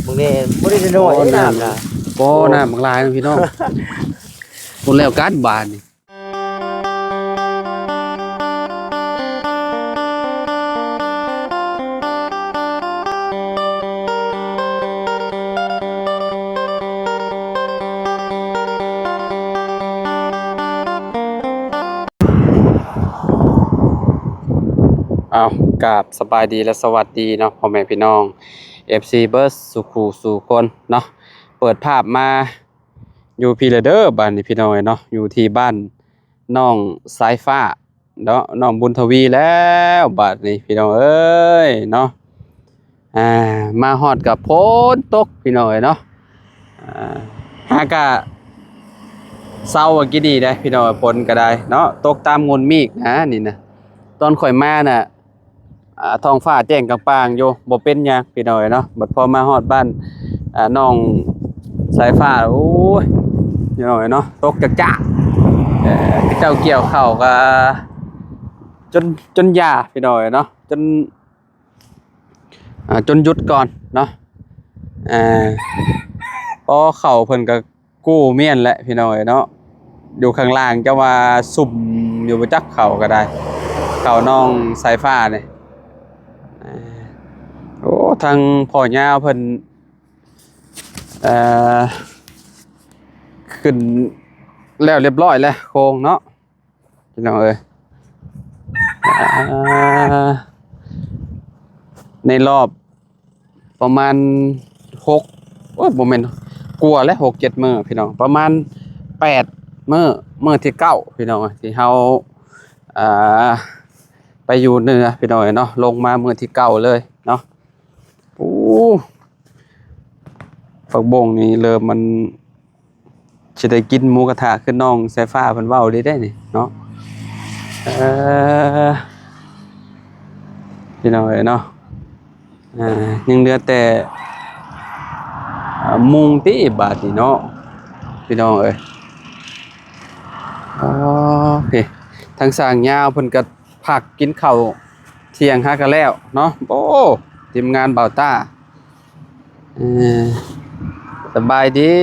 มึงนี่บ่ได้น้อยน้ำนะบ่น้ำบางลายพี่น้องคนแล้วการบานนี่เอากราบสบายดีและสวัสดีเนาะพ่อแม่พี่น้อง FC เบิร์สสุขูสู่คนเนาะเปิดภาพมาอยู่พีระเดอร์บ้านนี่พี่น้องเนาะอยู่ที่บ้านน้องสายฟ้าเนาะน้องบุญทวีแล้วบ้านนี้พี่น้องเอ้ยเนาะมาฮอดกับฝนตกพี่น้องเนาะหากะเศร้ากี่ดีได้พี่น้องฝนก็ได้เนาะตกตามงนมีกนะนี่นะตอนข่อยมาน่ะท้องฟ้าแจ้งกลางๆอยู่บ่เป็นหยังพี่น้อยเนาะบัดพอมาฮอดบ้านน้องสายฟ้าโอ้ยพี่น้อยเนาะตกจักๆเจ้าเกี่ยวข้าวก็จนหญ้าพี่น้อยเนาะจนหยุดก่อนเนาะพอเข้าเพิ่นก็กู้เมียนแหละพี่น้อยเนาะอยู่ข้างล่างจะว่าสุ่มอยู่บ่จักเข้าก็ได้เข้าน้องสายฟ้านี่โอ้ทางพ่อยาวเพิ่นขึ้นแล้วเรียบร้อยแล้วโครงเนาะพี่น้องเอ้ยในรอบประมาณ6โอ้ยบ่แม่นกลัวแล้ว6-7 มื้อพี่น้องประมาณ8 มื้อที่9พี่น้องที่เฮาไปอยู่เหนือพี่น้องเนาะลงมามื้อที่9เลยเนาะโอ้ฝักบงนี่เริ่มมันจะได้กินหมูกระทะขึ้นน้องสายฟ้าเพิ่นเว้าได้นี่เนาะพี่น้องเนาะยังเหลือแต่มุงติบาดนี่เนาะพี่น้องเอ้ยโอเคทางสร้างยาวเพิ่นก็พักกินข้าวเที่ยงหากันแล้วเนาะโอ้ทีมงานเบาต้าสบายดี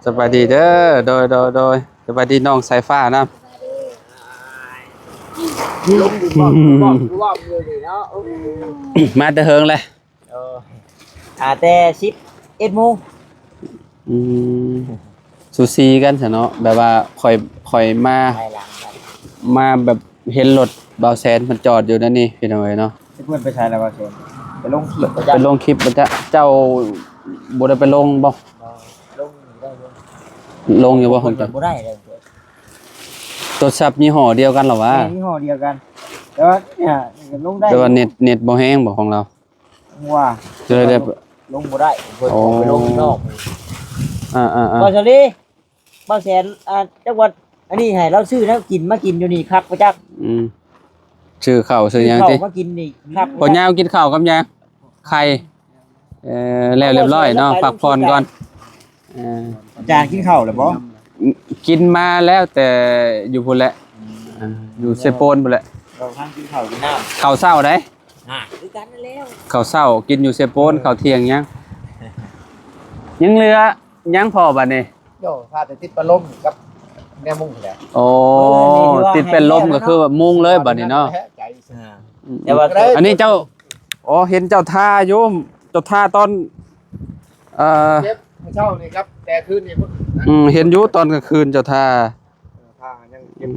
สบายดีเด้อโดยสบายดีน้องสายฟ้านะมาแต่เฮิงเลยแต่11 โมงซูซีกันซะเนาะแบบว่าค่อยมาแบบเห็นรถเบาแสนมันจอดอยู่นั่นนี่พี่น้องเนาะเพื่อนไปใช้แล้วเบาแสนไปลงคลิปมันจะเจ้าบ่ได้ไปลงบ่ลงอยู่บ่ของเจ้าบ่ได้เลยตัวซับยี่ห้อเดียวกันเหรอวะยี่ห้อเดียวกันแต่ว่าเนี่ยลงได้แต่ว่าเน็ตบ่แห้งบ่ของเราว่าเลยได้ลงบ่ได้เพิ่นไปลงนอกบ่ซะดิเบาแสนจังหวัดอันนี้ให้เราซื้อแล้วกินมากินอยู่นี่คักบ่จักชื่อข้าวซื้อหยังติมากินนี่คักพ่อยาวกินข้าวกับหยังไข่แล้วเรียบร้อยเนาะพักผ่อนก่อนจานกินข้าวแล้วบ่กินมาแล้วแต่อยู่พุ่นแหละอยู่เซโปนพุ่นแหละเราทางกินข้าวกินน้ำข้าวเช้าได้คือกันนั่นแล้วข้าวเช้ากินอยู่เซโปนข้าวเที่ยงยังเหลือยังพอบัดนี้โย่ถ้าจะติดปลมกับแม่มุ้งแหละโอ้ติดเป็นลมก็คือแบบมุ้งเลยบัดนี้เนาะแต่ว่าอันนี้เจ้าเห็นเจ้าท่าอยู่เจ้าท่าตอนเจ็บเช้านี่ครับแต่คืนนี่เห็นอยู่ตอนกลางคืนเจ้าท่ายังเก็บ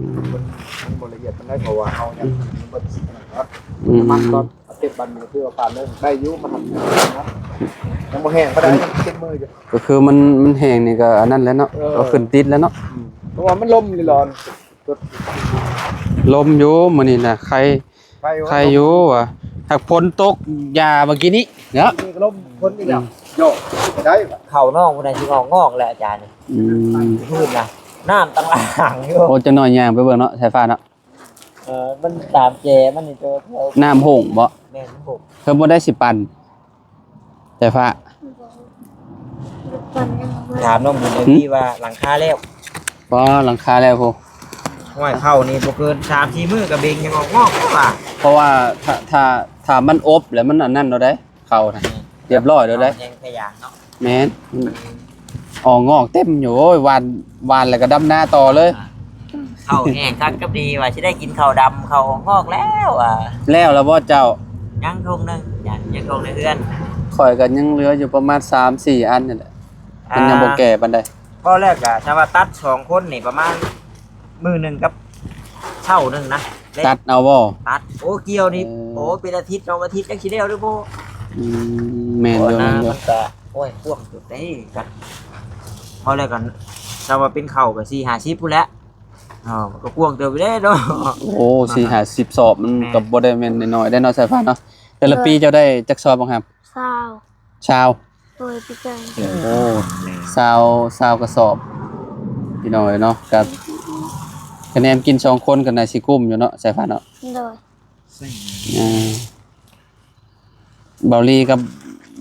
มันบ่ละเอียดมันได้เพราะว่าเฮายังบ่สิครับมันตอนเก็บบันคือว่าปานเลยได้อยู่มาทำนะยังบ่แห้งบ่ได้ยังติดมืออยู่ก็คือมันแห้งนี่ก็อันนั้นแล้วเนาะก็ขึ้นติดแล้วเนาะเพราะว่ามันลมนี่ร้อนลมอยู่มื้อนี้น่ะใครอยู่ว่ะหากฝนตกยาเมื่อกี้นี้เนาะลมฝนนี่แล้วโยได้เข้านอกบ่ได้สิออกงอกแหละอาจารย์นี่พื้นน่ะน้ำต่างหากอยู่โอ้จะน้อยย่างไปเบิ่งเนาะสายฟ้าเนาะมันตามแจมันนี่ตัวน้ำโหงบ่แม่นโหงเพิ่นบ่ได้สิปั่นสายฟ้าถามน้องบุญพี่ว่าหลังคาแล้วบ่หลังคาแล้วพุห้อยเข้านี่บ่เกิน 3-4 มื้อก็เบ่งยังออกงอกว่าเพราะว่าถ้ามันอบแล้วมันอันนั้นเนาะได้เข้าน่ะ เรียบร้อยแล้วได้ ยังขยะเนาะ แม่นออกงอกเต็มอยู่โอ้ยวานแล้วก็ดำหน้าต่อเลย ข้าวแห้งคักกับดีว่าสิได้กินข้าวดำข้าวงอกแล้วอ่ะ แล้วบ่เจ้า ยังคงนึงยังคงในเรือน ข่อยก็ยังเหลืออยู่ประมาณ 3-4 อันนี่แหละมันยังบ่แก่ปานใด ก็แรกอะถ้าว่าตัด2คนนี่ประมาณมื้อหนึงกับเช้าหนึงนะ ตัดเอาบ่ ตัดโอ้เกี่ยวนี่ เออ โอ้เป็นอาทิตย์2อาทิตย์จังสิได้เอาเด้อบ่ แม่นอยู่ โอ้ แม่นอยู่ มันก็โอ้ยพ่วงจุดได้กันพอแล้วกันถ้าว่าเป็นข้าวก็4-50พุ่นแหละมันก็พ่วงเติบไปได้เนาะ โอ้4-50 สอบมันก็บ่ได้แม่นน้อยๆได้เนาะสายฟ้าเนาะแต่ละปีเจ้าได้จักสอบบ่ครับ เศร้า ชาว โดยพี่เกิน โอ้20กระสอบพี่น้อยเนาะกับคะแนนกิน2คนก็น่าสิกุ้มอยู่เนาะสายฟ้าเนาะ โดย อ่าเบาลีกับ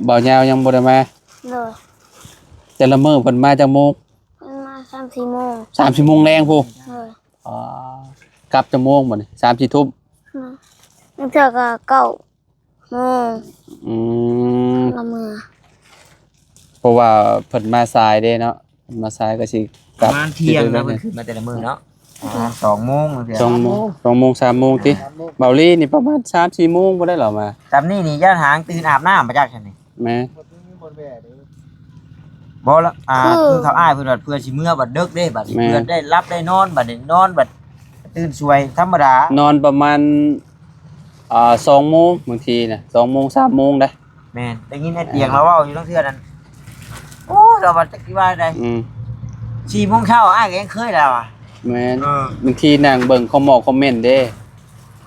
เบายาวยังบ่ได้มา โดย แต่ละมื้อเพิ่นมาจักโมง มันมา3-4 โมง 3-4โมงแรงพู้ โดย อ๋อกลับจักโมงบ่นี่3-4 ทุ่ม นั่นเธอก็9 โมง อืม ละเมือ เพราะว่าเพิ่นมาสายเด้เนาะเพิ่นมาสายก็สิก ป ลั ระ บ มาณเที่ยงนะเพิ่นขึ้นมาแต่ละมื้อเนาะ2โมงเพิ่น 2 โมง2 โมง3 โมงติเบาลีนี่ประมาณ3-4 โมงบ่ได้เหรอมา ตามนี่ย่าหางตื่นอาบน้ำมาจากซั่นนี่ แม่ คนที่มีคนแว่นี่ บ่ละคือเขาอ้ายเพิ่นว่าเพื่อสิเมื่อบัดดึกเด้บัดนี้เพื่อได้รับได้นอนบัดนี้นอนบัดตื่นสวยธรรมดาน อนประมาณ2 โมงบางทีน่ะ2 โมง3 โมงได้ แม่นได้ยินไอ้เตียงเราเว้าอยู่ทั้งเทื่อนั้นโอ้เราว่าจักสิว่าได้ 4 โมงเช้าอ้ายก็ยังเคยแล้วอ่ะ แม่นบางทีนั่งเบิ่งคอมเมนต์เด้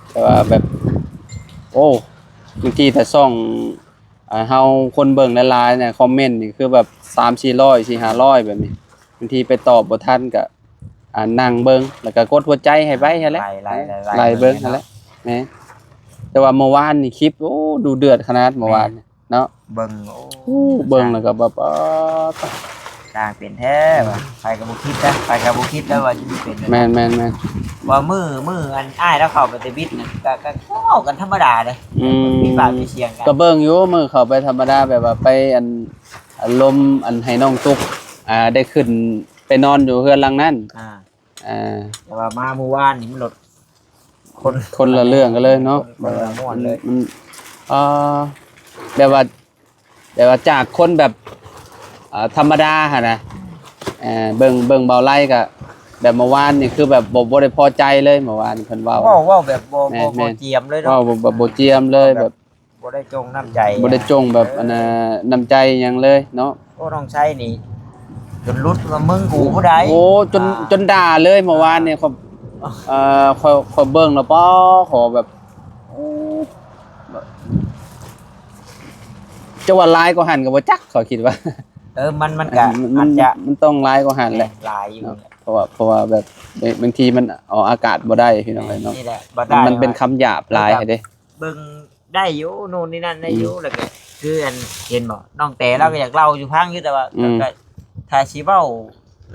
แต่ว่าแบบ โอ้บางทีแต่ซ่องเฮาคนเบิ่งหลายๆเนี่ยคอมเมนต์นี่คือแบบ3-400 4-500แบบนี้บางทีไปตอบบ่ทันก็นั่งเบิ่งแล้วก็กดหัวใจให้ไว้หั่นแหละ ไล่เบิ่งนั่นแหละแหมแต่ว่าเมื่อวานนี่คลิปโอ้ดูเดือดขนาดเมื่อวานนี่เนาะ เบิ่ง เบิ่งแล้วก็แบบสร้างเป็นแท้ว่ะไปก็บ่คิดนะไปก็บ่คิดแล้วว่าจะสิเป็น แม่นว่ามืออันอ้ายแล้วเข้าไปแต่บิดน่ะก็เว้ากันธรรมดาเด้ มีปากมีเสียงกัน ก็เบิ่งอยู่มื้อเข้าไปธรรมดาแบบว่าไปอารมณ์ให้น้องตุ๊กได้ขึ้นไปนอนอยู่เฮือนหลังนั้นแต่ว่ามาเมื่อวานนี่มันลดคนละเรื่องกันเลยเนาะ คนละม่วนเลย มันแบบว่าจากคนแบบธรรมดาหั่นนะเบิ่งเบาไล่ก็แบบเมื่อวานนี่คือแบบบ่ได้พอใจเลยเมื่อวานเพิ่นเว้า เว้าแบบบ่เจียมเลยเนาะ เว้าแบบบ่เจียมเลยแบบ บ่ได้จงน้ำใจ บ่ได้จงแบบน้ำใจหยังเลยเนาะ โอ้น้องชัยนี่จนรุดว่ามึงกูผู้ใด โอ้จนด่าเลยเมื่อวานเนี่ยขอเบิ่งแล้วป้อขอแบบจะว่าลายก็หันก็บ่จักขอคิดว่า มันก็อาจจะ มันต้องลายก็หันแหละ ลายอยู่ เพราะว่าแบบบางทีมันออกอากาศบ่ได้พี่น้องเนาะ นี่แหละบ่ได้ มันเป็นคำหยาบลายให้เด้ เบิ่งได้อยู่โน่นนี่นั่นได้อยู่แล้วก็คืออันเห็นบ่น้องแต่เราก็อยากเล่าอยู่พังอยู่แต่ว่าก็ถ้าสิเว้า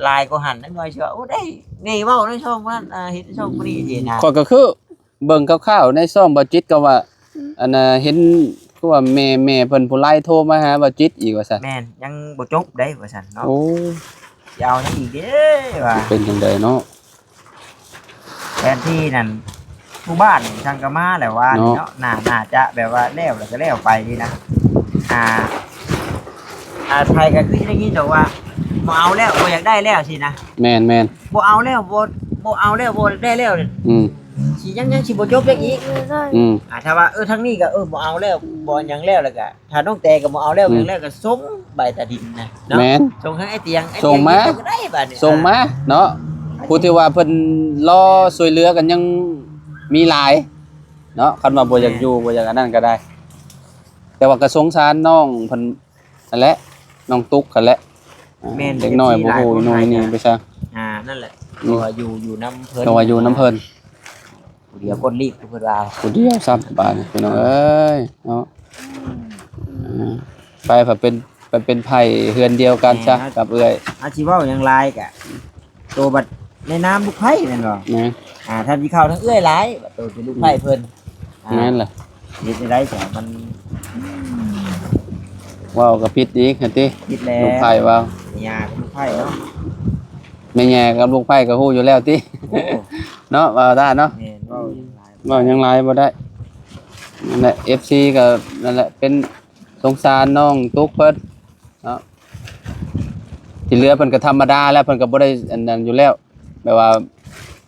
ลายก็หันนั่นหน่อยเชื่อโอ้ได้นี่เว้าในช่องมันเห็นช่องบ่นี้สินะ ก็คือเบิ่งคร่าวๆในซ่องบ่จิตก็ว่าอันน่ะเห็นคือว่าแม่เพิ่นผู้ไล่โทรมาหาบ่จิตอีกว่าซั่น แม่นยังบ่จบได้ว่าซั่นเนาะ โอ้ ยาวยังอีกเด้ว่า เป็นจังไดเนาะ แทนที่นั่นผู้บ้านช่างก็มาแหละว่านี่เนาะน่าจะแบบว่าแล้วแล้วก็แล้วไปนี่นะไทยก็คือได้ยินแต่ว่าบ่เอาแล้วบ่อยากได้แล้วสินะ แม่น บ่เอาแล้วบ่เอาแล้วบ่ได้แล้วนี่ สิยังสิบ่จบจักอีก ถ้าว่าทางนี้ก็บ่เอาแล้วบ่หยังแล้วก็ถ้าน้องแต่ก็บ่เอาแล้วหยังแล้วก็ส่งใบตาดินนะเนาะ แม่น ส่งให้ไอ้เตียง ส่งมา ก็ได้บัดนี้ ส่งมาเนาะผู้ที่ว่าเพิ่นรอช่วยเหลือกันยังมีหลายเนาะคันว่าบ่อยากอยู่บ่อยากอันนั้นก็ได้ แต่ว่าก็สงสารน้องเพิ่นนั่นแหละน้องตุ๊กกันแหละเด็กน้อยบ่ฮู้น้อยนี่ไปซะ นั่นแหละตัวอยู่นำเพิ่น ตัวว่าอยู่น้ำเพิ่น เดี๋ยวคนรีบเพิ่นว่า ผู้เดียวซ้ำบาดนี่พี่น้องเอ้ยเนาะไปเพิ่นเป็นไผเฮือนเดียวกันซะกับเอื้อย อาชีพเว้าหยังหลายก็ตัวบัดในนามลูกไผ่แม่นบ่ นะ ถ้าสิเข้าทั้งเอื้อยหลายบัดตัวเป็นลูกไผ่เพิ่น นั่นแหละ เฮ็ดได้จ้ะมัน ว้าวกับพิษอีกหั่นติ คิดแล้ว ลูกไผ่ว้าว ยาก็ลูกไผ่เนาะ แม่แย่กับลูกไผ่ก็ฮู้อยู่แล้วติ เนาะว่าได้เนาะ แม่นเว้าหลาย เว้ายังหลายบ่ได้นั่นแหละ FC ก็นั่นแหละเป็นสงสารน้องตุ๊กเพิ่นเนาะที่เหลือเพิ่นก็ธรรมดาแล้วเพิ่นก็บ่ได้อันนั้นอยู่แล้วแบบว่า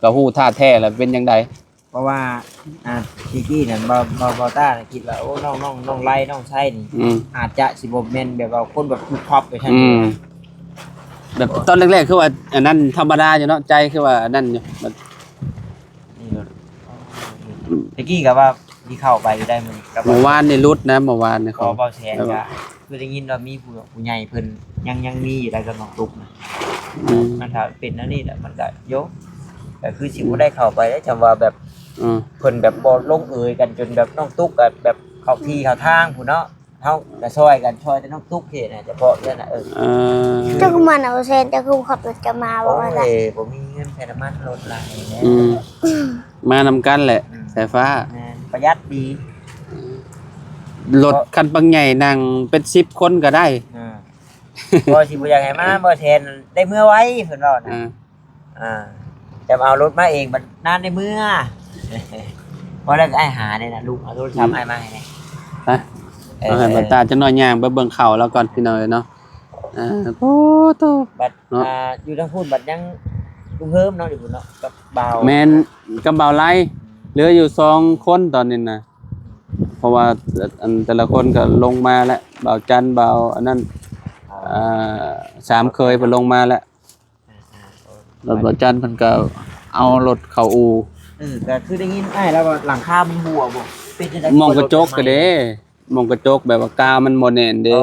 ก็ฮู้ท่าแท้แล้วเป็นจังได เพราะว่าพี่กี้นั่นบ่ต้าน่ะคิดว่าโอ้น้องไล่น้องไส้นี่ อืม อาจจะสิบ่แม่นแบบว่าคนแบบคุกครอบไปซั่น อืมแบบตอนแรกๆคือว่าอันนั้นธรรมดาอยู่เนาะใจคือว่าอันนั้นอยู่แบบ นี่เนาะพี่กี้ก็ว่าที่เข้าไปได้มันก็ เมื่อวานนี่รุดนะเมื่อวานนี่ ข เขา อเบาแสนก็คือได้ยินว่ามีผู้ใหญ่เพิ่นยังมีอยู่ได้กับน้องตุ๊กนะ อืม มันถ้าเป็นอันนี้แหละมันก็โยกแต่คือสิบ่ได้เข้าไปได้จำว่าแบบ อืม เพิ่นแบบบ่ลงเอยกันจนแบบน้องตุ๊กก็แบบเข้าที่เข้าทางผู้เนาะเฮาก็ช่วยกันช่วยแต่น้องตุ๊กเฮ็ดน่ะเฉพาะเรื่องน่ะเออ เจ้าคือมันเอาเซนเจ้าคือขับรถจะมาบอก โอ้ ว่าอะไร ยบ่มีเงินใช้น้ำมันรถหลายแน่ อืมมานำกันแหละสายฟ้า แม่นประหยัดดี รถคันบางใหญ่นั่งเป็น10คนก็ได้ บ่สิบ่อยากให้มาบ่แทนได้เมื่อไว้เพิ่นว่านะ อ่า จะมาเอารถมาเองมันนานได้เมื่อ เพราะแล้วก็ไอ้หาเนี่ยนะลูกเอาโทรศัพท์ไอ้มาให้เนี่ย ไปเอาให้บัดตาจะน้อยย่างไปเบิ่งเขาแล้วก่อนพี่น้อยเนาะโอ้โต บัด เนาะ อยู่ทางพูดบัดยังลุงเพิ่มเนาะเดี๋ยวพุ่นเนาะกับเบา แม่นกับเบาไล่เหลืออยู่2คนตอนนี้นะเพราะว่าอันแต่ละคนก็ลงมาแล้วเบาจันเบาอันนั้น3เคยเพิ่นลงมาแล้วรถเบาจันเพิ่นก็เอารถเข้าอู่ ก็คือได้ยินไอ้แล้วว่าหลังคามันหัวบ่เป็นจังได๋ มองกระจกก็เด้มองกระจกแบบว่ากาวมันบ่แน่นเด้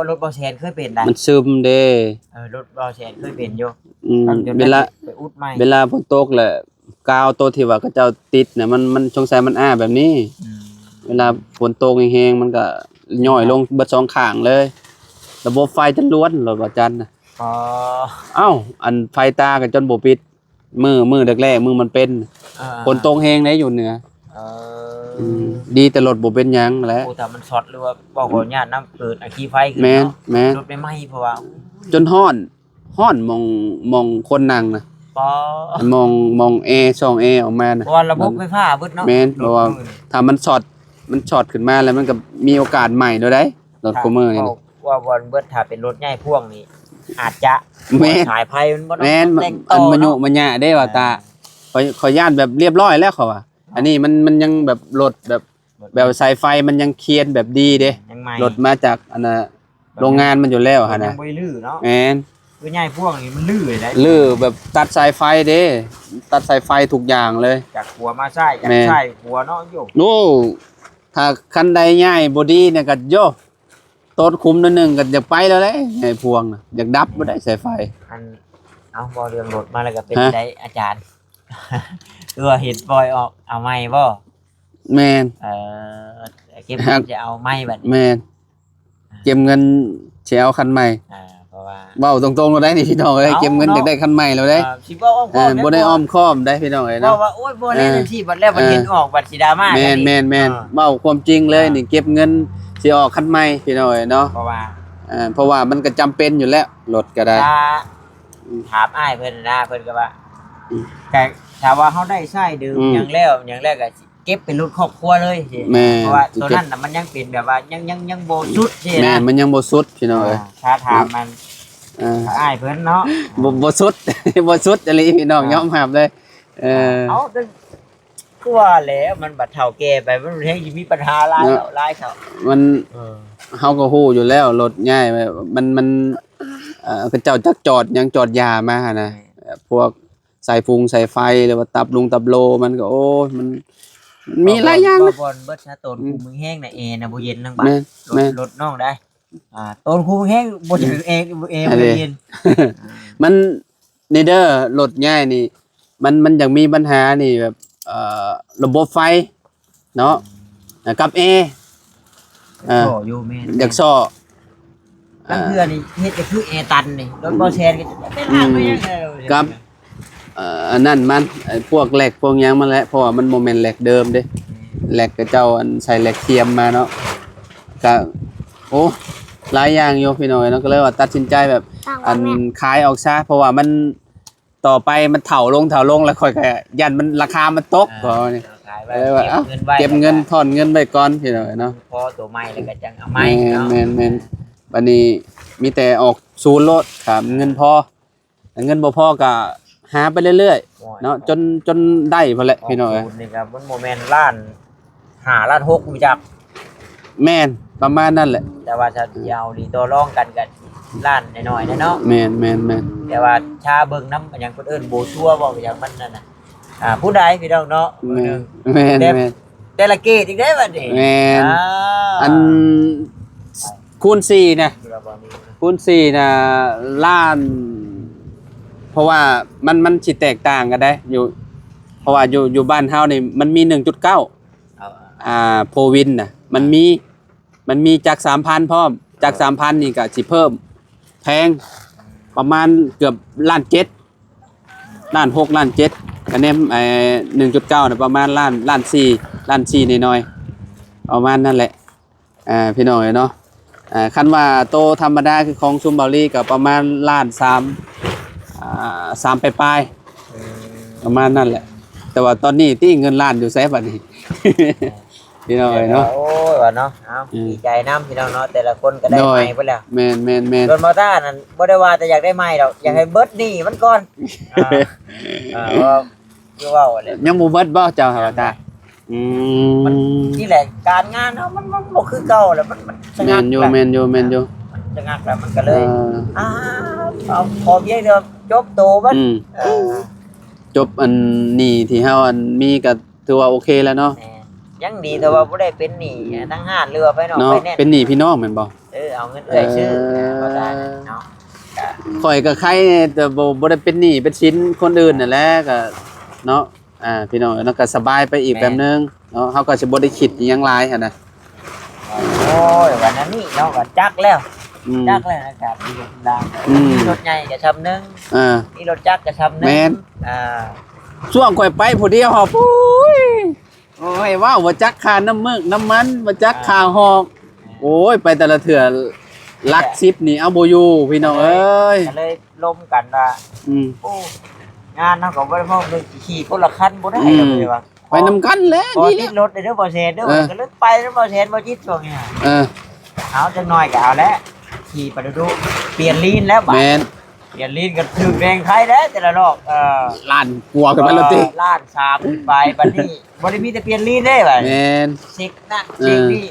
รถบอแซนเคยเป็นได้ มันซึมเด้ รถบอแซนเคยเป็นอยู่ อืม จน เวลา ไปอุดใหม่ เวลาฝนตกแหละกาวตัวที่ว่าเขาเจ้าติดเนี่ยมันสงสัยมันอ้าแบบนี้ เวลาฝนตกแห้งๆมันก็ย่อยลงเบิด2ข้างเลย ระบบไฟจะล้วนรถว่าจันน่ะ อ๋อ เอ้าอันไฟตาก็จนบ่ปิดมือแรกๆมือมันเป็นฝนตกแห้งได้อยู่เหนือดีแต่รถบ่เป็นหยังแหละ โอ้ถ้ามันช็อตหรือว่าบ่ขออนุญาตนำเกิดอัคคีไฟขึ้น แม่น เนาะ แม่น รถไม่ไหม้เพราะว่า จนฮ้อนมองคนนั่งน่ะ ปอ มองแอร์ช่องแอร์ออกมาน่ะ เพราะว่าระบบไฟฟ้าเบิดเนาะ แม่นเพราะว่า ถ้ามันช็อตขึ้นมาแล้วมันก็มีโอกาสใหม่ด้วยได้รถคูเมอร์นี่ ว่าวันเบิดถ้าเป็นรถใหญ่พ่วงนี่อาจจะ แม่น สายไฟมันบ่ต้อง แม่น แต่ง อัน ต่อ มันยุ เนาะ มันยะได้ว่าตาขอย่านแบบเรียบร้อยแล้วเขาว่าอันนี้มันยังแบบรถแบบสายไฟมันยังเคียนแบบดีเด้ ยังใหม่ รถมาจากอันน่ะโรงงานมันอยู่แล้วหั่น ยั น่ะ งบ่ได้ลื้อเนาะ แม่น คือใหญ่พ่วงนี่มันลื้อเลยได้ ลื้อแบบตัดสายไฟเด้ตัดสายไฟทุกอย่างเลย จากหัวมาซ้ายจาก แม่น ซ้ายหัวเนาะโยก โอ้ถ้าคันใดง่ายบอดี้เนี่ยก็โยต้นคุมนิดนึงก็อยากไปแล้วแหละไอ้พวงน่ะอยากดับบ่ได้สายไฟ อันเอาบ่เรื่องรถมาแล้วก็เป็น ฮะ ได้อาจารย์ เห็นบอยออกเอาไม้บ่ แม่น เก็บเงินจะเอาไม้บัดนี้ แม่นเก็บเงินสิเอาคันใหม่ เพราะว่า เว้าตรงๆเราได้นี่พี่น้องเอ้ย เอา เก็บเงิน เนาะ อยากได้คันใหม่แล้วได้ สิบ่อ้อมค้อม บ่ได้อ้อมค้อมได้พี่น้องเอ้ย เพ เนาะ ราะว่าโอ๊ยบ่เล่นที่บัดแล้วบัดเห็นออกบัดสิดราม่า แม่น กั แม่นแม่น อ่า เว้าความจริงเลยนี่เก็บเงินสิออกคันใหม่พี่น้องเอ้ยเนาะ เพราะว่า เพราะว่ามันก็จำเป็นอยู่แล้วรถก็ได้ ถ้าถามอ้ายเพิ่นนะเพิ่นก็ว่า อืม แต่ถ้าว่าเฮาได้ใช้ดื่ม อืม อย่างแรกก็สิเก็บเป็นรถครอบครัวเลยสิ แม่ เพราะว่าตัวนั้นน่ะมันยังเป็นแบบว่ายังบ่สุดสิ แม่ นะ นมันยังบ่สุดพี่น้องเอ้ย ถ้าถามมัน อ่า อ้ายเพิ่นเนาะ บ่สุด บ่สุดอะไรพี่น้องยอมรับเลยเอาแต่ก็ว่าแล้วมันบัดเฒ่าแก่ไปมันเฮ็ดสิมีปัญหาหลายแล้วหลายเฒ่า มันเฮาก็ฮู้อยู่แล้วรถง่ายมันเขาเจ้าจักจอดยังจอดยามาหั่นนะพวกสายสายไฟหรือว่าตับโลมันก็โอ้ยมันมีหลายอย่าง บ่ นะ บ่เบิดชาต้นคูมึงแห้งน่ะเอน่ะบ่เย็นทั้งบัด แม่นแม่น รถน้องได้ต้นคูมึงแห้งบ่ถึงเองบ่ อันนี้ เย็น มันนี่เด้อรถง่ายนี่ มันยังมีปัญหานี่แบบระบบไฟเนาะกับแอร์ โอ้อยู่แม่น อยากซ้อ ลางเทื่อนี่เฮ็ดก็คือแอร์ตันนี่รถบ่แซนก็ไปลากไปยังไง กับอันนั้นมันไอ้พวกแหลกพวกหยังมันแหละเพราะว่ามันบ่แม่นแหลกเดิมเด้แหลกกับเจ้าอันใส่แหลกเทียมมาเนาะก็โอ้ หลายอย่างอยู่พี่น้อยเนาะก็เลยว่าตัดสินใจแบบ ต่าง อั กัน น แม่ ขายออกซะเพราะว่ามันต่อไปมันเถาลงแล้วค่อยก็ยันมันราคามันตกก็นี่ ขายไว้ เลยว่าเอ้า เก็บเงินไว้ เก็บเงินถอนเงินไว้ก่อนพี่น้อยเนาะ พอตัวใหม่แล้วก็จังเอา แม ใหม่เนาะ ่นวันนี้มีแต่ออกศูนย์โลดครับเงินพอเงินบ่พอก็หาไปเรื่อยๆเนาะจนได้พอแหละพี่น้อย ศูนย์นี่ครับมันโมเมนต์ล้าน5 ล้าน 6มีจัก แม่นประมาณนั้นแหละ แต่ว่าถ้าสิเอาดีตัวรองกันกันล้านน้อยๆเนาะ แม่น แต่ว่าชาเบิ่งน้ำอย่างคนอื่นโบชัวบอกอย่างมันนั่นน่ะผู้ใดพี่น้องเนาะ แม่น แต่ละเกตอีกได้บัดนี้ แม่น อ่า อันคูณ4นะคูณ4นะล้าน เพราะว่ามันสิแตกต่างกันได้อยู่ เพราะว่าอยู่บ้านเฮานี่มันมี 1.9 โพวินน่ะมันมีจาก 3,000 พร้อมจาก 3,000 นี่ก็สิเพิ่มแพงประมาณเกือบล้าน7ล้าน6ล้าน7คะแนน1.9 น่ะประมาณล้าน4น้อยๆประมาณนั่นแหละพี่น้องเนาะคันว่าโตธรรมดาคือของซุมเบาลี่ก็ประมาณล้าน3ปลายๆประมาณนั่นแหละแต่ว่าตอนนี้ที่เงินล้านอยู่ไสบัดนี้ พี่น้องเนาะ โอ้ยว่าเนาะเอาดีใจน้ำพี่น้องเนาะแต่ละคนก็ได้ใหม่ไปแล้ว แม่น โดนมอต้านั่นบ่ได้ว่าแต่อยากได้ใหม่ดอกอยากให้เบิดหนี่มันก่อนว่าคือว่าอะไร ยังบ่เบิดบ่เจ้าหาตามัน นี่แหละการงานเนาะมันบ่คือเก่าแล้วมันชะ แม่ งัก นอยู่ แล้ว แม่นอยู่ มันชะงักแล้วมันก็เลยเอาพอเพียงเดียวจบโตมันจบอันนี้ที่เฮาอันมีก็ถือว่าโอเคแล้วเนาะ ยังดีแต่ว่าบ่ได้เป็นหนี้ทั้งห้านเรือไปเนาะ เนาะ ไปแน่น เป็นหนี้พี่น้องแม่นบ่ เอาเงินเอ้ยชื่อบ่ได้เนาะ ข่อยก็ใครแต่บ่ได้เป็นหนี้เป็นชิ้นคนอื่นนั่นแหละก็เนาะพี่น้องเนาะก็สบายไปอีกแบบนึงเนาะเฮาก็สิบ่ได้คิดอิหยังหลายหั่นน่ะ โอ้ยวันนั้นนี่เนาะก็จักแล้วนะครับมีรถดังมีรถใหญ่ก็ชำนึงมีรถจักรก็ชำนึง แม่น ช่วงข่อยไปผู้เดียวหอบปุ้ยโอ้ยว้าวบ่จักค่าน้ำมึกน้ำมันบ่จักค่าหอกโอ้ยไปแต่ละเถื่อหลัก10นี่เอาบ่อยู่พี่น้องเอ้ย ก็เลยล้มกันว่าโอ้งานเนาะก็บ่ได้พอเลยขี่คนละคันบ่ได้เลยว่า ไปนำกันแหล้ว บ่ ดี ติ แล้ ด ว รถเด้อบ่แซนเด้อก็เลยไปแล้วบ่แซนบ่จิตช่วงนี้ เอาจังน้อยก็เอาแล้วขี่ไปดูเปลี่ยนลีนแล้วบัด แม่น เปลี่ยนลีนก็ถึงแรงไทยแล้วแต่ละรอบล้านกลัวกันไปแล้วติ ล้าน3ขึ้นไปบัดนี้บ่ได้มีแต่เปลี่ยนลีนเด้บัด แม่น เช็คนั่นเช็คนี่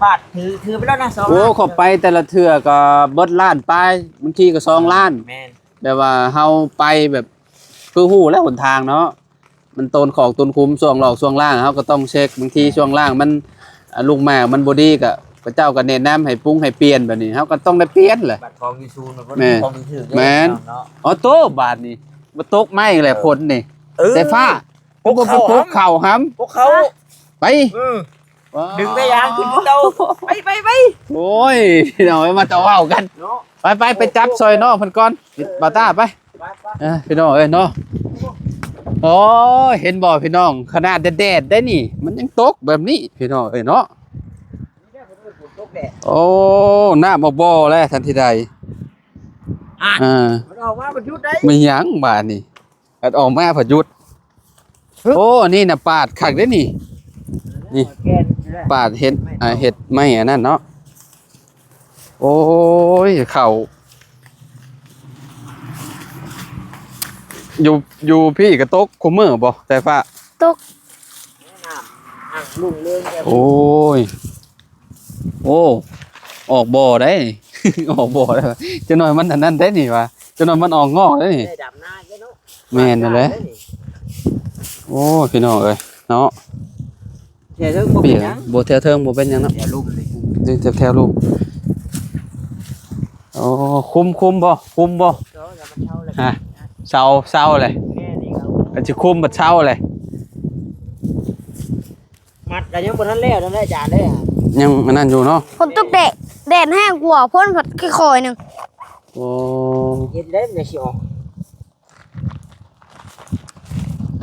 บาทถือไปแล้วนะ2 โอ้ ล้าน ขอไปแต่ละเถื่อก็เบิดล้านไปบางทีก็2ล้าน แม่น แบบว่าเฮาไปแบบคือฮู้แล้วหนทางเนาะมันต้นของต้นคุ้มช่วงหลอกช่วงล่างเฮาก็ต้องเช็คบางทีช่วงล่างมันลูกแม่มันบ่ดีก็พระเจ้าก็แนะนำให้ปรุงให้เปลี่ยนแบบนี้เฮาก็ต้องได้เปลี่ยนแหละ บัตรของยูซูนมันก็ แม่ ของมือถือ แม่น เนาะ อ๋อโตบาดนี้บ่ตกไม้แหละผลนี่ เออ แต่ฟ้า พวกเขา พวกเข่าหำ พวกเขา ไป ดึงได้ยางขึ้นเตาไป โอ้ยเดี๋ยวมาจะเว้ากัน เนาะ ไปจับซอยน้องเพิ่นก่อนบาต้าไปพี่น้องเอ้ยเนาะโอ้ยเห็นบ่พี่น้องขนาดแดดๆได้นี่ มันยังตกแบบนี้พี่น้องเอ้ยเนาะโอ้หน้าบ่แล้วทันทีใดมันออกมาประยุทธ์ได้ ไม่หยังบาดนี่อัดออกมาพยุทธ์โอ้นี่น่ะปาดคักเด้นี่ นี่ ปาดเห็ดเห็ดไม่อันนั้นเนาะโอ้ยเข่าอยู่พี่กระตกคุมมือบ่แต่ฟ้า ตก ลุงเรื่องแก โอ้ยโอ้ออกบ่อได้ ออกบ่อได้จะหน่อยมันอันนั้นได้นี่วะจะหน่อยมันออกงอกได้นี่ ได้ดำหน้าแกเนาะ แม่นนั่นแหละโอ้ยพี่น้องเอ้ยเนาะ เดี๋ยวเรื่องบ่ เปี เป็ ย น ก หยัง บ่แถวเทิงบ่เป็นหยังเนาะ เดี๋ยวลูกเลย ดึงแถวลูกโอ้คุมบ่คุมบ่ เดี๋ยวมันเช่าเลย ฮะเศร้าเลย แค่นี้ครับ อาจจะคุมบัดเช้าเลย มัดแต่ยังบนนั้นแล้วนั่นแหละจานได้อะ ยังอันนั้นอยู่เนาะ ฝนตกแดดแห้งกว่าพ่นผัดค่อยๆหนึง โอ้ เฮ็ดได้มันจะสิออก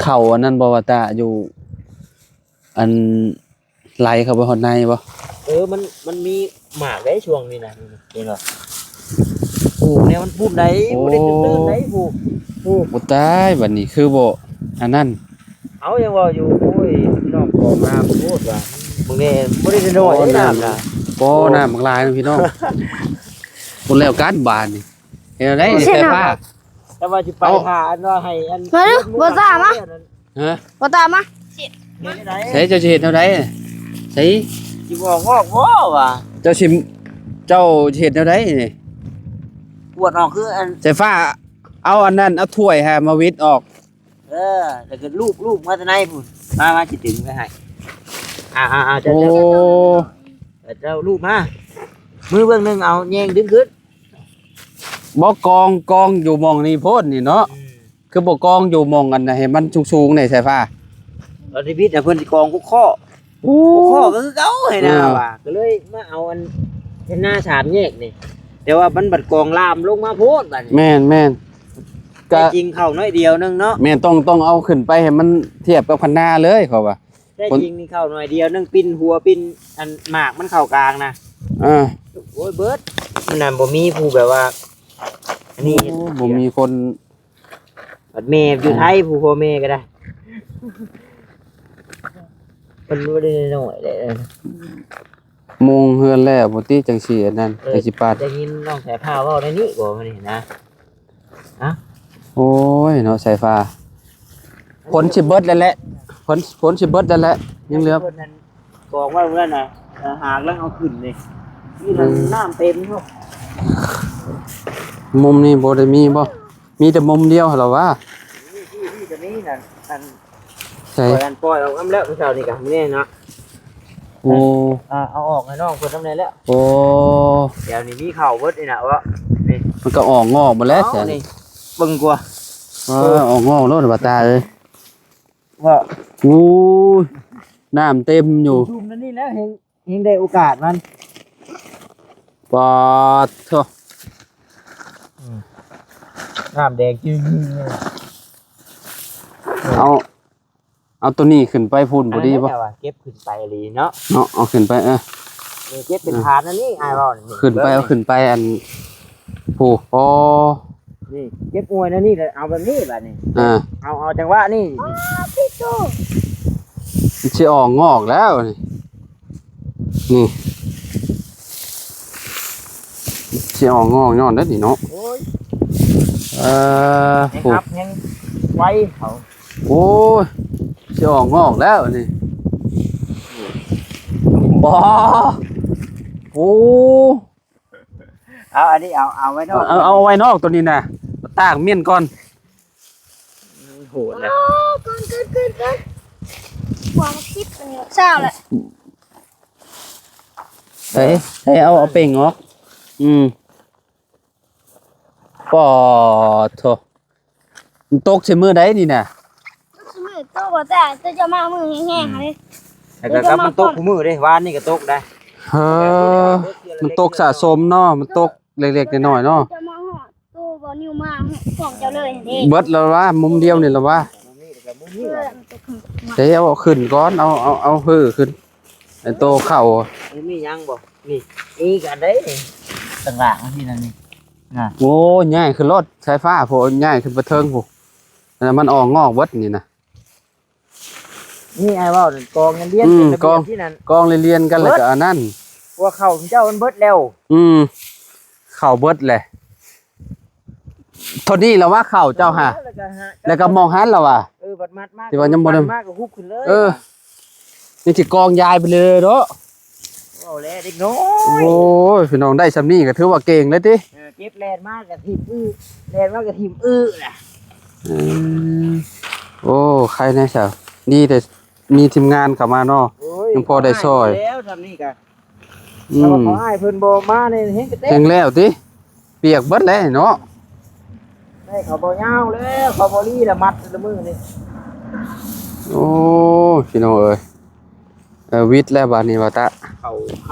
เข่าอันนั้นบ่ว่าตาอยู่ อันไหลเข้าไปหอดในบ่ มันมี หมากได้ช่วงนี้นะเห็นบ่โอ้เนี่ยมันพูดได้บ่ได้ตื่นได้ผู้ บ่ตายบัดนี้คือบ่อันนั้น เอายังว่าอยู่โอ้ยน้องกองน้ำพูดว่ามึงเนี่ยบ่ได้น้อยน้ำนะ บ่น้ำบักลายนะพี่น้องบ่แล้วการบานนี่เฮ็ดได้ใส่ผ้า แต่ว่าสิไปหาอันว่าให้อัน มาดูบ่ตามมา ฮะ บ่ตามมา เฮ็ดได้ ใส่เจ้าสิเฮ็ดเท่าใดใส่ สิบอกงอกบ่ว่ะ เจ้าสิเจ้าสิเฮ็ดเท่าใดนี่ ปวดออกคืออัน ใส่ฟ้าเอาอันนั้นเอาถ้วยฮะมาวิดออก แล้วก็รูปมาแต่ไหนพุ่นมาสิถึงไปให้เจ้า โอ้ เจ้ารูปมามือเบื้องหนึงเอาแยงดึงขึ้น บ่กองอยู่หม่องนี่โพดนี่เนาะคือบ่กองอยู่หม่องอันน่ะให้มันสูงๆนี่ใส่ฟ้า ตอนที่พิษน่ะเพิ่นสิกองกุกข้อ โอ้ กุกข้อก็คือเก่าให้นะว่าก็เลยมาเอาอันเป็นหน้าสามแยกนี่แต่ว่ามันบัดกองลามลงมาโพดบัดนี้ แม่นก็ แต่จริงเข้าน้อยเดียวนึงเนาะ แม่นต้องเอาขึ้นไปให้มันเทียบกับคันหน้าเลยเขาว่า แต่จริงนี่เข้าน้อยเดียวนึงปิ้นหัวปิ้นอันหมากมันเข้ากลางนะ อ่า โอ้ยเบิดมันน่ะบ่มีผู้แบบว่าอันนี้ โอ้บ่มีคน บัดแม่อยู่ไทยผู้พ่อแม่ก็ได้มันบ่ได้น้อยเลย มุงเฮือนแล้วบ่ติจังซี่อันนั้นจังสิปาด ได้ยินน้องสายผ้าเว้าในนี้บ่มันนี่นะ โอ้ยเนาะสายฟ้าผลสิเบิดแล้วแหละผลสิเบิดแล้วแหละยังเหลือ พิ่นนั่นกองไว้เมื่อนั้นน่ะหากแล้วเอาขึ้นนี่นี่มันน้ำเต็มเนาะ มุมนี้บ่ได้มีบ่มีแต่มุมเดียวเหรอวะ นี่จะนี่นั่นอัน ใช่ ปล่อยออกน้ำแล้วเช้านี่ก็มื้อนี้เนาะ โอ้ เอาออกให้น้องเพิ่นทำได้แล้ว โอ้ เดี๋ยวนี้มีข้าวเบิดนี่น่ะว่านี่ มันก็ออกงอกหมดแล้วแสน นี่เบิ่งกว่า ออกงอกแล้วบ่ตาเอ้ย ว่า โอ้ยน้ำเต็มอยู่ ชุมนั่นนี่แล้วเฮงได้โอกาสมัน ปอดโธ่ น้ำแดงจึงเลย เอาตัวนี้ขึ้นไปพูนบ่ดีบ่ เก็บขึ้นไปลีเนาะ เนาะเอาขึ้นไปเก็บเป็นฐานนั่นนี่อายเว้านี่ ขึ้นไปเอาขึ้นไปอันผู้อ๋อ นี่เก็บอวยนั่นนี่เอาแบบนี้บัดนี้ เอาจังหวะนี่ พี่โต มันสิออกงอกแล้วนี่สิออกงอกย้อนเด้อนี่เนาะ โอ้ย ผู้ ครับยังไว้เขา โอ้ยสิออกงอกแล้วนี่บ่โอ้ เอาอันนี้เอาไว้เนาะ เอาไว้นอกตัวนี้น่ะตากเมียนก่อน โหดเลย ก่อนวางคลิปอันนี้เช้าแหละ ให้เอาเป่งออกปอดโถมันตกใส่มือได้นี่น่ะ มือโตบ่แต่จะมามือแห้งๆเลย แต่ก็มันตกคู่มือเด้วานนี่ก็ตกได้ เออมันตกสะสมเนาะมันตกเล็กๆน้อยๆเนาะ จะมาหอดโตบ่นิ้วมาของเจ้าเลยเด้ เบิดแล้วว่ามุมเดียวนี่แล้วว่า เดี๋ยวเอาขึ้นก่อนเอาฮือขึ้นไอ้โตเข้า มียังบ่นี่อีกอันได้ต่างหากที่นั่นนี่ โอ้ง่ายขึ้นรถไฟฟ้าโพง่ายขึ้นไปเทิงโพแล้วมันออกงอกเบิดนี่นะ นี่ไอ้เว้ากองเงินเดือนที่นั่น กองเรียนๆกันแล้วก็อันนั้น ว่าเข้าเจ้ามันเบิดแล้ว เข้าเบิดแหละเท่านี้แล้วว่าเข้าเจ้าหาแล้วก็มองหันแล้วว่ะ บัดมัดมาก ที่ว่ายังบ่ได้ มากก็ฮุบขึ้นเลย นี่สิกองยายไปเลยเนาะ เอาแล้วเด็กน้อย โอ้ยพี่น้องได้ซำนี้ก็ถือว่าเก่งเลยติ เก็บแลนมากกับทีมแลนมากกับทีมน่ะ โอ้ใครแน่ซะดีแต่มีทีมงานเข้ามาเนาะ ยังพอได้ซอย แล้วทำนี่กันแต่ว่าเขาอ้ายเพิ่นบ่มาเนี่ยเห็นกระเต้ เก่งแล้วติเปียกเบิดแล้วเนาะ ได้เขาบ่ยาวแล้วเขาบ่รีละมัดละมือนี่ โอ้พี่น้องเอ้ยวิทย์แล้วบาดนี้ว่าตะ เข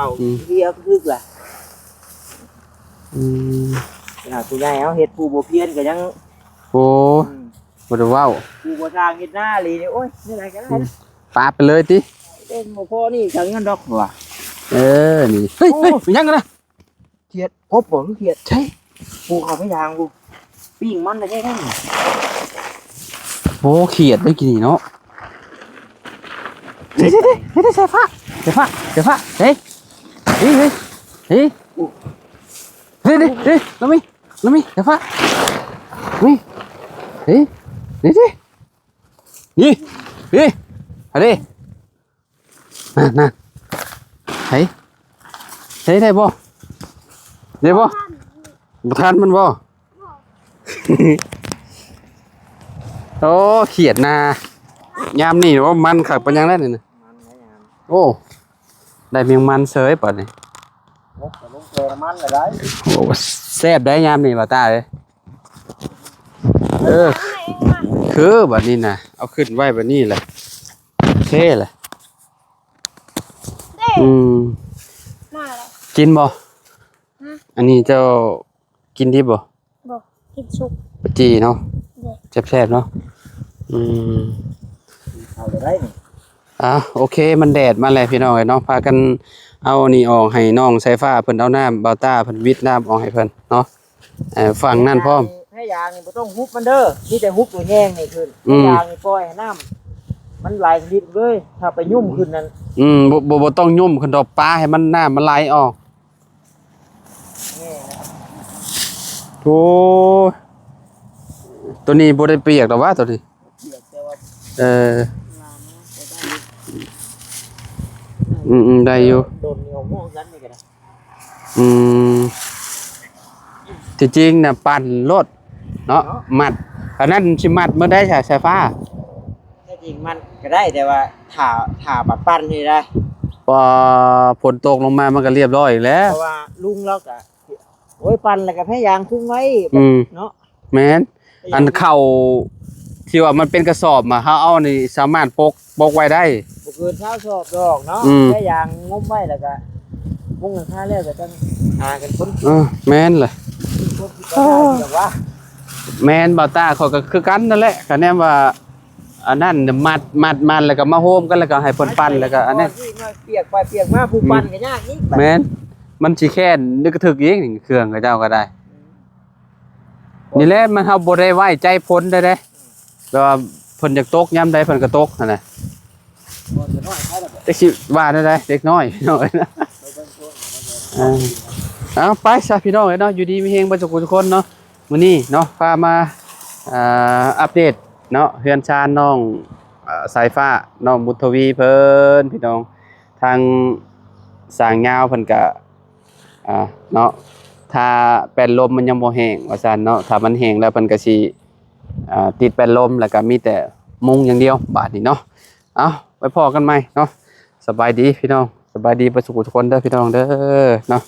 าเรียกคึกล่ะขนาดผู้ใหญ่เอาเฮ็ดผู้บ่เพี้ยนก็ยัง โอ้บ่ได้เว้า ผู้บ่สร้างเฮ็ดหน้าลีนี่โอ้ยนี่ไหนก็ได้ ปาไปเลยติ เล่นบ่พอนี่จังงั้นดอกว่ะ นี่เฮ้ยยังกันนะ เขียดพบบ่คือเขียด ใช่ ปูเขาไปยางกูปิ้งมันได้แค่นี้ โอ้เขียดได้กินนี่เนาะเฮ้ยใส่ฟ้าเฮ้ยน้ำมีใส่ฟ้านี่อะไรนั่นเฮ้ยได้บ่บุทานมันบ่โอ้เขียดนายามนี่ว่ามันขักปัญญังได้นี่นะโอ้ได้เมียงมันเสยป่ะนี่ ลงเจอมันเลยได้ โอ้แซ่บได้ยามนี่บ่ตาเลยคือแบบนี้นะเอาขึ้นไว้แบบนี้แหละเท่เลย เด้ มาแล้ว กินบ่อันนี้เจ้ากินดิบบ่ บอกกินสุก ปจีเนาะ เด้ แซ่บๆเนาะเอาเลยได้นี่ โอเคมันแดดมาแล้วพี่น้องเนาะพากันเอานี่ออกให้น้องไซฟ้าเพิ่นเอาน้ำเบาต้าเพิ่นวิทน้ำออกให้เพิ่นเนาะฝั่งนั่นพร้อม ให้ยางนี่บ่ต้องฮุบมันเด้อนี่แต่ฮุบตัวแห้งนี่ขึ้นให้ยางนี่ปล่อยให้น้ำมันไหลดิบเลยถ้าไปยุ่มขึ้นนั้น บ่ต้องยุ่มขึ้นดอกปลาให้มันน้ำมันไหลออก นี่นะ โอ้ตัวนี้บ่ได้เปียกดอกว่าตัวนี้ เปียกแต่ว่า น้ำได้อยู่ โดนเหนียวม่วงซันนี่ก็ได้ ที่จริงน่ะปั่นรถเนาะมัดอันนั้นสิมัดเมื่อได้ใช้ฟ้า แท้จริงมันก็ได้แต่ว่าถ่าบัดปั้นนี่ได้ พอฝนตกลงมามันก็เรียบร้อยอีกแล้ว เพราะว่าลุงเราก็โอ้ยปั้นแล้วก็ให้ยางคุ้งไว้เนาะ แม่นอันเข่าที่ว่ามันเป็นกระสอบมาเฮาเอานี่สามารถปกไว้ได้ บ่เกินเช้าชอบดอกเนาะให้ยางงมไว้แล้วก็มุ่งกันค่าแล้วก็ต้องหากันคน แม่นเลย ก็ได้แบบว่า แม่นบ่าวตาเขาก็คือกันนั่นแหละก็แน่ว่าอันนั้นมัดแล้วก็มาโฮมกันแล้วก็ให้เพิ่นปั้นแล้วก็อันนั้น เปียกไปเปียกมาผู้ปั้นก็ยากอีก แม่นมันสิแค่นึกกระถึกอีกนี่เครื่องกับเจ้าก็ได้นี่แหละมันเฮาบ่ได้ไว้ใจพ้นได้เด้แบบว่าเพิ่นอยากตกยามใดเพิ่นก็ตกนั่นน่ะจักสิว่าได้เด็กน้อยพี่น้อยนะเอาไปซะพี่น้องเนาะอยู่ดีมีเฮงบ่ทุกคนเนาะมื้อนี้เนาะพามาอัปเดตเนาะเฮือนชานน้องสายฟ้าน้องบุตรวีเพิ่นพี่น้องทางสร้างยาวเพิ่นก็เนาะถ้าแป้นลมมันยังบ่แห้งว่าซั่นเนาะถ้ามันแห้งแล้วเพิ่นก็สิติดแป้นลมแล้วก็มีแต่มุงอย่างเดียวบาดนี้เนาะเอาไว้พอกันใหม่เนาะสบายดีพี่น้องสบายดีประสุขทุกคนเด้อพี่น้องเด้อเนาะ